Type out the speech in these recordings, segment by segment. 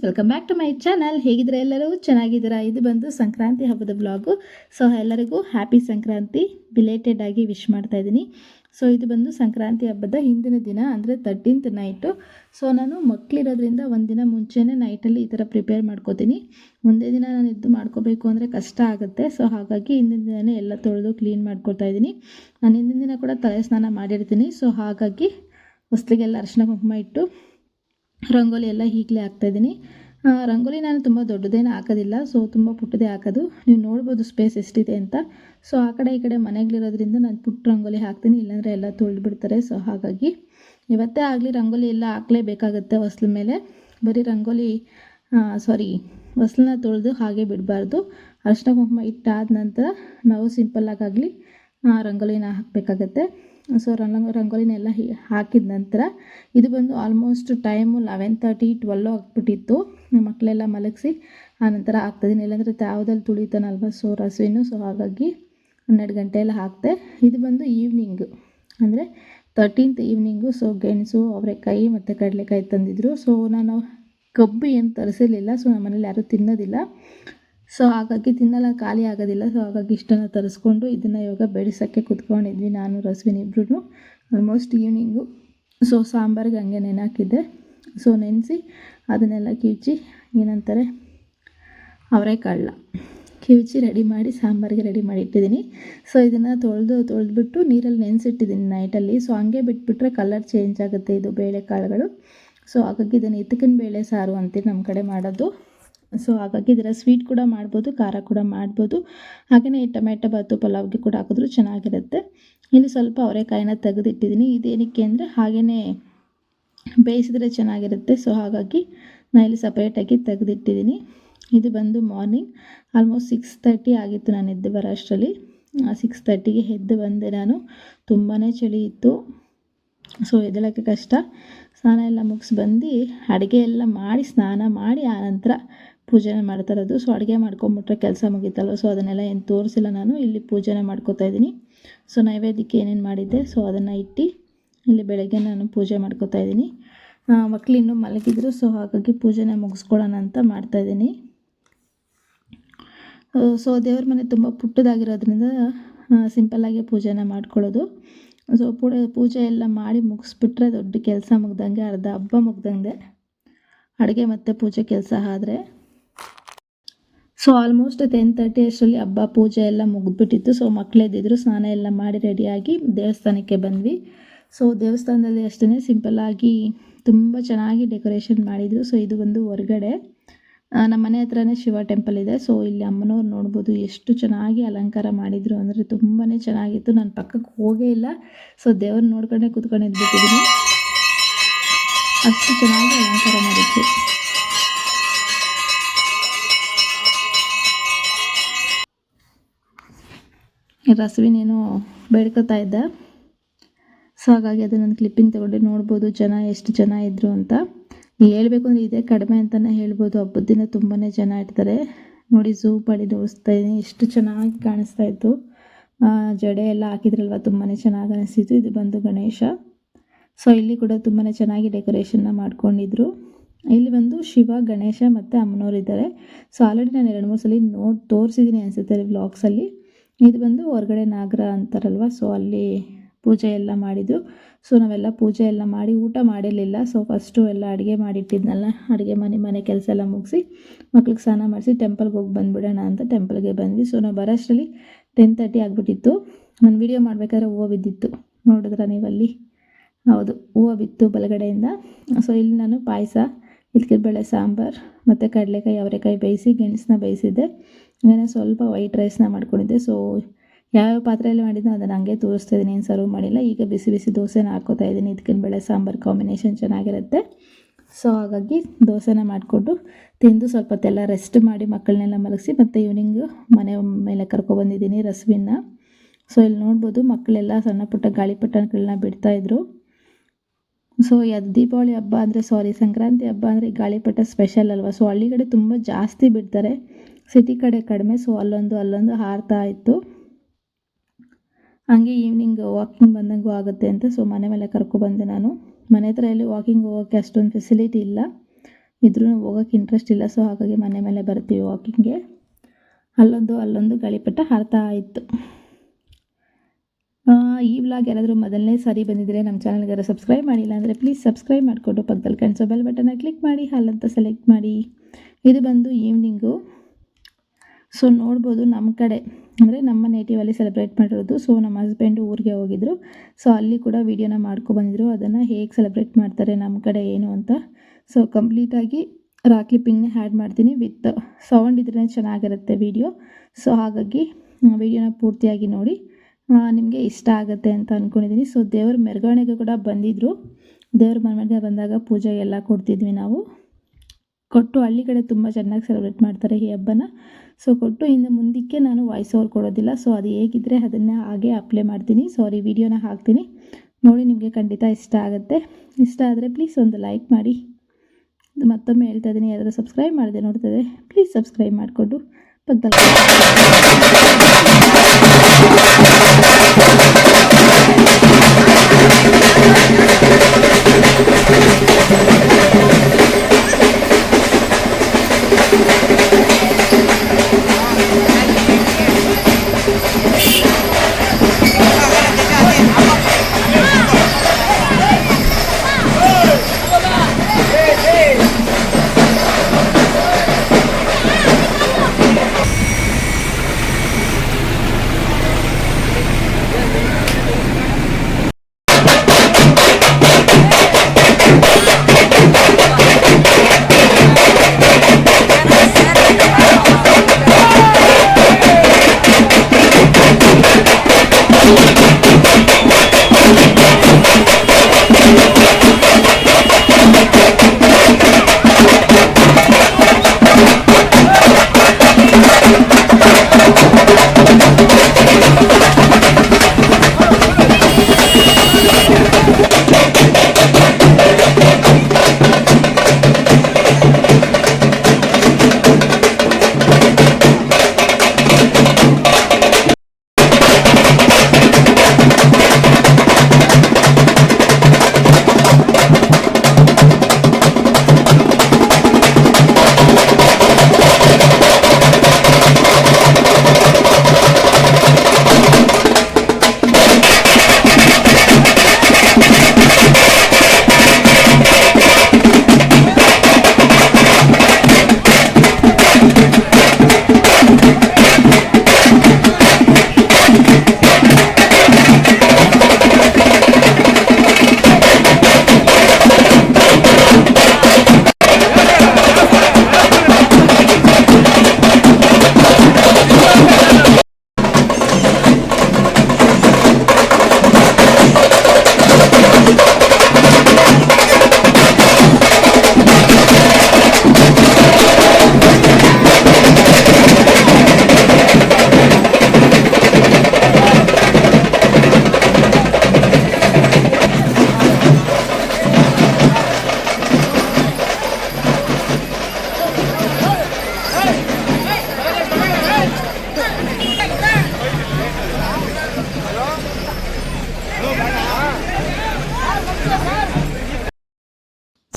Welcome back to my channel. ಹೇಗಿದ್ರೆ ಎಲ್ಲರೂ ಚೆನ್ನಾಗಿದ್ದೀರಾ? ಇದು ಬಂದು ಸಂಕ್ರಾಂತಿ ಹಬ್ಬದ ಬ್ಲಾಗು. ಸೊ ಎಲ್ಲರಿಗೂ ಹ್ಯಾಪಿ ಸಂಕ್ರಾಂತಿ ಬಿಲೇಟೆಡ್ ಆಗಿ ವಿಶ್ ಮಾಡ್ತಾ ಇದ್ದೀನಿ. ಸೊ ಇದು ಬಂದು ಸಂಕ್ರಾಂತಿ ಹಬ್ಬದ ಹಿಂದಿನ ದಿನ, ಅಂದರೆ 13th ನೈಟು. ಸೊ ನಾನು ಮಕ್ಕಳಿರೋದ್ರಿಂದ ಒಂದಿನ ಮುಂಚೆನೇ ನೈಟಲ್ಲಿ ಈ ಥರ ಪ್ರಿಪೇರ್ ಮಾಡ್ಕೋತೀನಿ. ಮುಂದೆ ದಿನ ನಾನು ಇದು ಮಾಡ್ಕೋಬೇಕು ಅಂದರೆ ಕಷ್ಟ ಆಗುತ್ತೆ. ಸೊ ಹಾಗಾಗಿ ಹಿಂದಿನ ದಿನವೇ ಎಲ್ಲ ತೊಳೆದು ಕ್ಲೀನ್ ಮಾಡ್ಕೊತಾ ಇದ್ದೀನಿ. ನಾನು ಹಿಂದಿನ ದಿನ ಕೂಡ ತಲೆ ಸ್ನಾನ ಮಾಡಿರ್ತೀನಿ. ಸೊ ಹಾಗಾಗಿ ಹೊಸ್ಲಿಗೆಲ್ಲ ಅರಿಶಿನ ಕುಂಕುಮ ಇಟ್ಟು ರಂಗೋಲಿ ಎಲ್ಲ ಈಗಲೇ ಹಾಕ್ತಾಯಿದ್ದೀನಿ. ರಂಗೋಲಿ ನಾನು ತುಂಬ ದೊಡ್ಡದೇನು ಹಾಕೋದಿಲ್ಲ, ಸೊ ತುಂಬ ಪುಟ್ಟದೇ ಹಾಕೋದು. ನೀವು ನೋಡ್ಬೋದು ಸ್ಪೇಸ್ ಎಷ್ಟಿದೆ ಅಂತ. ಸೊ ಆ ಕಡೆ ಈ ಕಡೆ ಮನೆಗಳಿರೋದ್ರಿಂದ ನಾನು ಪುಟ್ಟ ರಂಗೋಲಿ ಹಾಕ್ತೀನಿ, ಇಲ್ಲಾಂದರೆ ಎಲ್ಲ ತೊಳೆದ್ಬಿಡ್ತಾರೆ. ಸೊ ಹಾಗಾಗಿ ಇವತ್ತೇ ಆಗಲಿ ರಂಗೋಲಿ ಎಲ್ಲ ಹಾಕಲೇಬೇಕಾಗುತ್ತೆ ಹೊಸ್ಲ ಮೇಲೆ. ಬರೀ ರಂಗೋಲಿ ಹೊಸ್ಲನ್ನ ತೊಳೆದು ಹಾಗೆ ಬಿಡಬಾರ್ದು. ಅರಿಶಿನ ಕುಂಕುಮ ಇಟ್ಟಾದ ನಂತರ ನಾವು ಸಿಂಪಲ್ಲಾಗಲಿ ರಂಗೋಲಿನ ಹಾಕಬೇಕಾಗತ್ತೆ. ಸೊ ರಂಗೋಲಿನೆಲ್ಲ ಹಾಕಿದ ನಂತರ ಇದು ಬಂದು ಆಲ್ಮೋಸ್ಟ್ ಟೈಮು 11:30 12 ಆಗ್ಬಿಟ್ಟಿತ್ತು. ಮಕ್ಕಳೆಲ್ಲ ಮಲಗಿಸಿ ಆನಂತರ ಹಾಕ್ತಿದ್ದೀನಿ, ಇಲ್ಲಾಂದರೆ ಯಾವುದಲ್ಲಿ ತುಳಿತಾನಲ್ವ ಸೊ ರಸ್ವಿನು. ಸೊ ಹಾಗಾಗಿ 12 ಗಂಟೆ ಎಲ್ಲ ಹಾಕ್ತೆ. ಇದು ಬಂದು ಈವ್ನಿಂಗು, ಅಂದರೆ 13th ಈವ್ನಿಂಗು. ಸೊ ಗೆಣಸು, ಅವರೆಕಾಯಿ ಮತ್ತು ಕಡಲೆಕಾಯಿ ತಂದಿದ್ರು. ಸೊ ನಾನು ಕಬ್ಬು ಏನು ತರಿಸಿರಲಿಲ್ಲ. ಸೊ ನಮ್ಮ ಮನೇಲಿ ಯಾರೂ ತಿನ್ನೋದಿಲ್ಲ. ಸೊ ಹಾಗಾಗಿ ತಿನ್ನಲ್ಲ, ಖಾಲಿ ಆಗೋದಿಲ್ಲ. ಸೊ ಹಾಗಾಗಿ ಇಷ್ಟನ್ನು ತರಿಸ್ಕೊಂಡು ಇದನ್ನು ಇವಾಗ ಬೇಡಿಸೋಕ್ಕೆ ಕುತ್ಕೊಂಡಿದ್ವಿ, ನಾನು ರಸ್ವಿನ್ ಇಬ್ಬರೂ ಆಲ್ಮೋಸ್ಟ್ ಈವ್ನಿಂಗು. ಸೊ ಸಾಂಬಾರಿಗೆ ಹಂಗೆ ನೆನೆಹಾಕಿದ್ದೆ. ಸೊ ನೆನೆಸಿ ಅದನ್ನೆಲ್ಲ ಕಿವುಚಿ, ಏನಂತಾರೆ ಅವರೆಕಾಳನ್ನ ಕಿವುಚಿ ರೆಡಿ ಮಾಡಿ ಸಾಂಬಾರಿಗೆ ರೆಡಿ ಮಾಡಿ ಇಟ್ಟಿದ್ದೀನಿ. ಸೊ ಇದನ್ನು ತೊಳೆದ್ಬಿಟ್ಟು ನೀರಲ್ಲಿ ನೆನೆಸಿಟ್ಟಿದ್ದೀನಿ ನೈಟಲ್ಲಿ. ಸೊ ಹಂಗೆ ಬಿಟ್ಬಿಟ್ರೆ ಕಲರ್ ಚೇಂಜ್ ಆಗುತ್ತೆ ಇದು ಬೇಳೆಕಾಳುಗಳು. ಸೊ ಹಾಗಾಗಿ ಇದನ್ನು ಇತ್ತಕಿನ ಬೇಳೆ ಸಾರು ಅಂತೀವಿ ನಮ್ಮ ಕಡೆ ಮಾಡೋದು. ಸೊ ಹಾಗಾಗಿ ಇದರ ಸ್ವೀಟ್ ಕೂಡ ಮಾಡ್ಬೋದು, ಖಾರ ಕೂಡ ಮಾಡ್ಬೋದು. ಹಾಗೆಯೇ ಟೊಮೆಟೊ ಬಾತು ಪಲಾವ್ಗೆ ಕೂಡ ಹಾಕಿದ್ರೂ ಚೆನ್ನಾಗಿರುತ್ತೆ. ಇಲ್ಲಿ ಸ್ವಲ್ಪ ಅವರೆಕಾಯಿನ ತೆಗೆದಿಟ್ಟಿದ್ದೀನಿ. ಇದೇನಕ್ಕೆ ಅಂದರೆ ಹಾಗೆಯೇ ಬೇಯಿಸಿದ್ರೆ ಚೆನ್ನಾಗಿರುತ್ತೆ. ಸೊ ಹಾಗಾಗಿ ನಾನು ಇಲ್ಲಿ ಸಪ್ರೇಟಾಗಿ ತೆಗೆದಿಟ್ಟಿದ್ದೀನಿ. ಇದು ಬಂದು ಮಾರ್ನಿಂಗ್ ಆಲ್ಮೋಸ್ಟ್ 6:30 ಆಗಿತ್ತು ನಾನು ಎದ್ದು ಬರೋ ಅಷ್ಟರಲ್ಲಿ. 6:30ಗೆ ಎದ್ದು ಬಂದೆ ನಾನು. ತುಂಬಾ ಚಳಿ ಇತ್ತು. ಸೊ ಎದ್ದೇಳೋಕ್ಕೆ ಕಷ್ಟ. ಸ್ನಾನ ಎಲ್ಲ ಮುಗಿಸಿ ಬಂದು ಅಡುಗೆ ಎಲ್ಲ ಮಾಡಿ ಸ್ನಾನ ಮಾಡಿ ಆನಂತರ ಪೂಜೆನ ಮಾಡ್ತಾ ಇರೋದು. ಸೊ ಅಡುಗೆ ಮಾಡ್ಕೊಂಬಿಟ್ರೆ ಕೆಲಸ ಮುಗೀತಲ್ವ. ಸೊ ಅದನ್ನೆಲ್ಲ ಏನು ತೋರಿಸಿಲ್ಲ ನಾನು. ಇಲ್ಲಿ ಪೂಜೆನ ಮಾಡ್ಕೋತಾ ಇದ್ದೀನಿ. ಸೊ ನೈವೇದ್ಯಕ್ಕೆ ಏನೇನು ಮಾಡಿದ್ದೆ ಸೊ ಅದನ್ನು ಇಟ್ಟು ಇಲ್ಲಿ ಬೆಳಗ್ಗೆ ನಾನು ಪೂಜೆ ಮಾಡ್ಕೋತಾ ಇದ್ದೀನಿ. ಮಕ್ಕಳು ಇನ್ನೂ ಮಲಗಿದ್ರು. ಸೊ ಹಾಗಾಗಿ ಪೂಜೆನ ಮುಗಿಸ್ಕೊಳ್ಳೋಣ ಅಂತ ಮಾಡ್ತಾಯಿದ್ದೀನಿ. ಸೊ ದೇವ್ರ ಮನೆ ತುಂಬ ಪುಟ್ಟದಾಗಿರೋದ್ರಿಂದ ಸಿಂಪಲ್ಲಾಗಿ ಪೂಜೆನ ಮಾಡ್ಕೊಳ್ಳೋದು. ಸೊ ಪೂಜೆ ಎಲ್ಲ ಮಾಡಿ ಮುಗಿಸ್ಬಿಟ್ರೆ ದೊಡ್ಡ ಕೆಲಸ ಮುಗ್ದಂಗೆ, ಅರ್ಧ ಹಬ್ಬ ಮುಗ್ದಂಗೆ ಅಡುಗೆ ಮತ್ತು ಪೂಜೆ ಕೆಲಸ ಆದರೆ. ಸೊ ಆಲ್ಮೋಸ್ಟ್ 10:30 ಅಷ್ಟರಲ್ಲಿ ಹಬ್ಬ ಪೂಜೆ ಎಲ್ಲ ಮುಗಿದ್ಬಿಟ್ಟಿತ್ತು. ಸೊ ಮಕ್ಕಳೆದ್ದಿದ್ರು, ಸ್ನಾನ ಎಲ್ಲ ಮಾಡಿ ರೆಡಿಯಾಗಿ ದೇವಸ್ಥಾನಕ್ಕೆ ಬಂದ್ವಿ. ಸೊ ದೇವಸ್ಥಾನದಲ್ಲಿ ಅಷ್ಟೇ ಸಿಂಪಲ್ಲಾಗಿ ತುಂಬ ಚೆನ್ನಾಗಿ ಡೆಕೋರೇಷನ್ ಮಾಡಿದರು. ಸೊ ಇದು ಒಂದು ಹೊರಗಡೆ ನಮ್ಮ ಮನೆ ಹತ್ರನೇ ಶಿವ ಟೆಂಪಲ್ ಇದೆ. ಸೊ ಇಲ್ಲಿ ಅಮ್ಮನವ್ರು ನೋಡ್ಬೋದು ಎಷ್ಟು ಚೆನ್ನಾಗಿ ಅಲಂಕಾರ ಮಾಡಿದರು ಅಂದರೆ ತುಂಬಾ ಚೆನ್ನಾಗಿತ್ತು. ನಾನು ಪಕ್ಕಕ್ಕೆ ಹೋಗೇ ಇಲ್ಲ. ಸೊ ದೇವ್ರನ್ನ ನೋಡ್ಕೊಂಡೇ ಕೂತ್ಕೊಂಡು ಇದ್ಬಿಟ್ಟಿದ್ದೀನಿ, ಅಷ್ಟು ಚೆನ್ನಾಗಿ ಅಲಂಕಾರ ಮಾಡಿದ್ರು. ರಸವಿನೇನೋ ಬೇಡ್ಕೊತಾ ಇದ್ದ. ಸೊ ಹಾಗಾಗಿ ಅದು ನನ್ನ ಕ್ಲಿಪ್ಪಿಂಗ್ ತೊಗೊಂಡು ನೋಡ್ಬೋದು ಜನ ಎಷ್ಟು ಜನ ಇದ್ದರು ಅಂತ. ಹೇಳಬೇಕು ಅಂದರೆ ಇದೇ ಕಡಿಮೆ ಅಂತಲೇ ಹೇಳ್ಬೋದು. ಹಬ್ಬದ ದಿನ ತುಂಬಾ ಜನ ಇರ್ತಾರೆ. ನೋಡಿ ಝೂಮ್ ಮಾಡಿ ತೋರಿಸ್ತಾ ಇದ್ದೀನಿ, ಎಷ್ಟು ಚೆನ್ನಾಗಿ ಕಾಣಿಸ್ತಾ ಇತ್ತು. ಜಡೆ ಎಲ್ಲ ಹಾಕಿದ್ರಲ್ವ, ತುಂಬಾ ಚೆನ್ನಾಗಿ ಅನಿಸ್ತಿತ್ತು. ಇದು ಬಂದು ಗಣೇಶ. ಸೊ ಇಲ್ಲಿ ಕೂಡ ತುಂಬಾ ಚೆನ್ನಾಗಿ ಡೆಕೋರೇಷನ್ನ ಮಾಡ್ಕೊಂಡಿದ್ರು. ಇಲ್ಲಿ ಬಂದು ಶಿವ, ಗಣೇಶ ಮತ್ತು ಅಮ್ಮನವ್ರು ಇದ್ದಾರೆ. ಸೊ ಆಲ್ರೆಡಿ ನಾನು 2-3 ಸಲ ತೋರಿಸಿದ್ದೀನಿ ಅನಿಸುತ್ತೆ ವ್ಲಾಗ್ಸಲ್ಲಿ. ಇದು ಬಂದು ಹೊರಗಡೆ ನಾಗರ ಅಂತಾರಲ್ವ, ಸೊ ಅಲ್ಲಿ ಪೂಜೆ ಎಲ್ಲ ಮಾಡಿದರು. ಸೊ ನಾವೆಲ್ಲ ಪೂಜೆ ಎಲ್ಲ ಮಾಡಿ ಊಟ ಮಾಡಿರಲಿಲ್ಲ. ಸೊ ಫಸ್ಟು ಎಲ್ಲ ಅಡುಗೆ ಮಾಡಿಟ್ಟಿದ್ನಲ್ಲ, ಅಡುಗೆ ಮನೆ ಕೆಲಸ ಎಲ್ಲ ಮುಗಿಸಿ ಮಕ್ಳಿಗೆ ಸ್ನಾನ ಮಾಡಿಸಿ ಟೆಂಪಲ್ಗೆ ಹೋಗಿ ಬಂದುಬಿಡೋಣ ಅಂತ ಟೆಂಪಲ್ಗೆ ಬಂದ್ವಿ. ಸೊ ನಾವು ಬರೋಷ್ಟರಲ್ಲಿ 10:30 ಆಗಿಬಿಟ್ಟಿತ್ತು. ನಾನು ವೀಡಿಯೋ ಮಾಡಬೇಕಾದ್ರೆ ಹೂವು ಬಿದ್ದಿತ್ತು, ನೋಡಿದ್ರ ನೀವಲ್ಲಿ? ಹೌದು, ಹೂವು ಬಿತ್ತು ಬಲಗಡೆಯಿಂದ. ಸೊ ಇಲ್ಲಿ ನಾನು ಪಾಯಸ, ಬೇಳೆ ಸಾಂಬಾರು ಮತ್ತು ಕಡಲೆಕಾಯಿ ಅವರೆಕಾಯಿ ಬೇಯಿಸಿ ಗೆಣಸನ್ನ ಬೇಯಿಸಿದ್ದೆ. ಹಾಗೆ ಸ್ವಲ್ಪ ವೈಟ್ ರೈಸ್ನ ಮಾಡ್ಕೊಂಡಿದ್ದೆ. ಸೊ ಯಾವ್ಯಾವ ಪಾತ್ರೆಯಲ್ಲಿ ಮಾಡಿದ್ನೋ ಅದನ್ನು ಹಂಗೆ ತೋರಿಸ್ತಾ ಇದ್ದೀನಿ, ಏನು ಸರ್ವ್ ಮಾಡಿಲ್ಲ. ಈಗ ಬಿಸಿ ಬಿಸಿ ದೋಸೆನ ಹಾಕ್ಕೋತಾ ಇದ್ದೀನಿ. ಬೇಳೆ ಸಾಂಬಾರು ಕಾಂಬಿನೇಷನ್ ಚೆನ್ನಾಗಿರುತ್ತೆ. ಸೊ ಹಾಗಾಗಿ ದೋಸೆನ ಮಾಡಿಕೊಂಡು ತಿಂದು ಸ್ವಲ್ಪ ಹೊತ್ತೆಲ್ಲ ರೆಸ್ಟ್ ಮಾಡಿ ಮಕ್ಕಳನ್ನೆಲ್ಲ ಮಲಗಿಸಿ ಮತ್ತು ಈವ್ನಿಂಗು ಮನೆ ಮೇಲೆ ಕರ್ಕೊಬಂದಿದ್ದೀನಿ ರಸ್ವಿನ್ನ. ಸೊ ಇಲ್ಲಿ ನೋಡ್ಬೋದು ಮಕ್ಕಳೆಲ್ಲ ಸಣ್ಣ ಪುಟ್ಟ ಗಾಳಿಪಟಗಳನ್ನ ಬಿಡ್ತಾಯಿದ್ರು. ಸೊ ಅದು ದೀಪಾವಳಿ ಹಬ್ಬ ಅಂದರೆ ಸಂಕ್ರಾಂತಿ ಹಬ್ಬ ಅಂದರೆ ಗಾಳಿಪಟ ಸ್ಪೆಷಲ್ ಅಲ್ವಾ. ಸೊ ಹಳ್ಳಿ ಕಡೆ ತುಂಬ ಜಾಸ್ತಿ ಬಿಡ್ತಾರೆ, ಸಿಟಿ ಕಡೆ ಕಡಿಮೆ. ಸೊ ಅಲ್ಲೊಂದು ಹಾರ್ತಾ ಇತ್ತು. ಹಂಗೆ ಈವ್ನಿಂಗ್ ವಾಕಿಂಗ್ ಬಂದಂಗೂ ಆಗುತ್ತೆ ಅಂತ ಸೊ ಮನೆ ಮೇಲೆ ಕರ್ಕೊಬಂದೆ ನಾನು. ಮನೆ ಹತ್ರ ಎಲ್ಲಿ ವಾಕಿಂಗ್ ಹೋಗೋಕ್ಕೆ ಅಷ್ಟೊಂದು ಫೆಸಿಲಿಟಿ ಇಲ್ಲ. ಇದ್ರೂ ಹೋಗೋಕ್ಕೆ ಇಂಟ್ರೆಸ್ಟ್ ಇಲ್ಲ. ಸೊ ಹಾಗಾಗಿ ಮನೆ ಮೇಲೆ ಬರ್ತೀವಿ ವಾಕಿಂಗ್ಗೆ. ಅಲ್ಲೊಂದು ಗಾಳಿಪಟ ಹಾರ್ತಾ ಇತ್ತು. ಈ ವ್ಲಾಗ್ ಯಾರಾದರೂ ಮೊದಲನೇ ಸಾರಿ ಬಂದಿದ್ದರೆ ನಮ್ಮ ಚಾನಲ್ಗಾರ ಸಬ್ಸ್ಕ್ರೈಬ್ ಮಾಡಿಲ್ಲ ಅಂದರೆ ಪ್ಲೀಸ್ ಸಬ್ಸ್ಕ್ರೈಬ್ ಮಾಡಿಕೊಂಡು ಪಕ್ಕದಲ್ಲಿ ಕಾಣಿಸೋ ಬೆಲ್ ಬಟನ್ನ ಕ್ಲಿಕ್ ಮಾಡಿ ಹಾಲಂತ ಸೆಲೆಕ್ಟ್ ಮಾಡಿ. ಇದು ಬಂದು ಈವ್ನಿಂಗು. ಸೊ ನೋಡ್ಬೋದು ನಮ್ಮ ಕಡೆ ಅಂದರೆ ನಮ್ಮ ನೇಟಿವಲ್ಲಿ ಸೆಲೆಬ್ರೇಟ್ ಮಾಡಿರೋದು. ಸೊ ನಮ್ಮ ಹಸ್ಬೆಂಡು ಊರಿಗೆ ಹೋಗಿದ್ರು. ಸೊ ಅಲ್ಲಿ ಕೂಡ ವೀಡಿಯೋನ ಮಾಡ್ಕೊಬಂದಿದ್ರು, ಅದನ್ನು ಹೇಗೆ ಸೆಲೆಬ್ರೇಟ್ ಮಾಡ್ತಾರೆ ನಮ್ಮ ಕಡೆ ಏನು ಅಂತ. ಸೊ ಕಂಪ್ಲೀಟಾಗಿ ರಾ ಕ್ಲಿಪ್ಪಿಂಗ್ನೇ ಆ್ಯಡ್ ಮಾಡ್ತೀನಿ, ವಿತ್ ಸೌಂಡ್ ಇದ್ರೇ ಚೆನ್ನಾಗಿರುತ್ತೆ ವೀಡಿಯೋ. ಸೊ ಹಾಗಾಗಿ ವೀಡಿಯೋನ ಪೂರ್ತಿಯಾಗಿ ನೋಡಿ, ನಿಮಗೆ ಇಷ್ಟ ಆಗುತ್ತೆ ಅಂತ ಅಂದ್ಕೊಂಡಿದ್ದೀನಿ. ಸೊ ದೇವ್ರ ಮೆರವಣಿಗೆ ಕೂಡ ಬಂದಿದ್ದರು. ದೇವ್ರ ಮೆರವಣಿಗೆ ಬಂದಾಗ ಪೂಜೆ ಎಲ್ಲ ಕೊಡ್ತಿದ್ವಿ ನಾವು. ಕೊಟ್ಟು ಹಳ್ಳಿ ಕಡೆ ತುಂಬ ಚೆನ್ನಾಗಿ ಸೆಲೆಬ್ರೇಟ್ ಮಾಡ್ತಾರೆ ಈ ಹಬ್ಬನ. ಸೊ ಕೊಟ್ಟು ಇನ್ನು ಮುಂದಕ್ಕೆ ನಾನು ವಾಯ್ಸ್ ಓವರ್ ಕೊಡೋದಿಲ್ಲ. ಸೊ ಅದು ಹೇಗಿದ್ದರೆ ಅದನ್ನು ಹಾಗೆ ಅಪ್ಲೈ ಮಾಡ್ತೀನಿ. ಸಾರಿ ವಿಡಿಯೋನ ಹಾಕ್ತೀನಿ ನೋಡಿ, ನಿಮಗೆ ಖಂಡಿತ ಇಷ್ಟ ಆಗುತ್ತೆ. ಇಷ್ಟ ಆದರೆ ಪ್ಲೀಸ್ ಒಂದು ಲೈಕ್ ಮಾಡಿ. ಮತ್ತೊಮ್ಮೆ ಹೇಳ್ತಾ ಇದ್ದೀನಿ, ಯಾರಾದರೂ ಸಬ್ಸ್ಕ್ರೈಬ್ ಮಾಡದೆ ನೋಡ್ತಿದ್ರೆ ಪ್ಲೀಸ್ ಸಬ್ಸ್ಕ್ರೈಬ್ ಮಾಡಿಕೊಂಡು ಪಕ್ಕದಲ್ಲಿ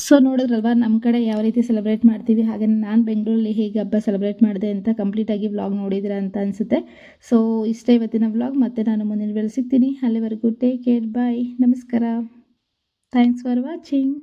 ಸೊ ನೋಡಿದ್ರಲ್ವ ನಮ್ಮ ಕಡೆ ಯಾವ ರೀತಿ ಸೆಲೆಬ್ರೇಟ್ ಮಾಡ್ತೀವಿ, ಹಾಗೆ ನಾನು ಬೆಂಗಳೂರಲ್ಲಿ ಹೇಗೆ ಹಬ್ಬ ಸೆಲೆಬ್ರೇಟ್ ಮಾಡಿದೆ ಅಂತ ಕಂಪ್ಲೀಟಾಗಿ ವ್ಲಾಗ್ ನೋಡಿದ್ದೀರಾ ಅಂತ ಅನಿಸುತ್ತೆ. ಸೊ ಇಷ್ಟೇ ಇವತ್ತಿನ ವ್ಲಾಗ್. ಮತ್ತೆ ನಾನು ಮುಂದಿನ ವೇಳೆ ಸಿಗ್ತೀನಿ. ಅಲ್ಲಿವರೆಗೂ ಟೇಕ್ ಕೇರ್, ಬಾಯ್, ನಮಸ್ಕಾರ, ಥ್ಯಾಂಕ್ಸ್ ಫಾರ್ ವಾಚಿಂಗ್.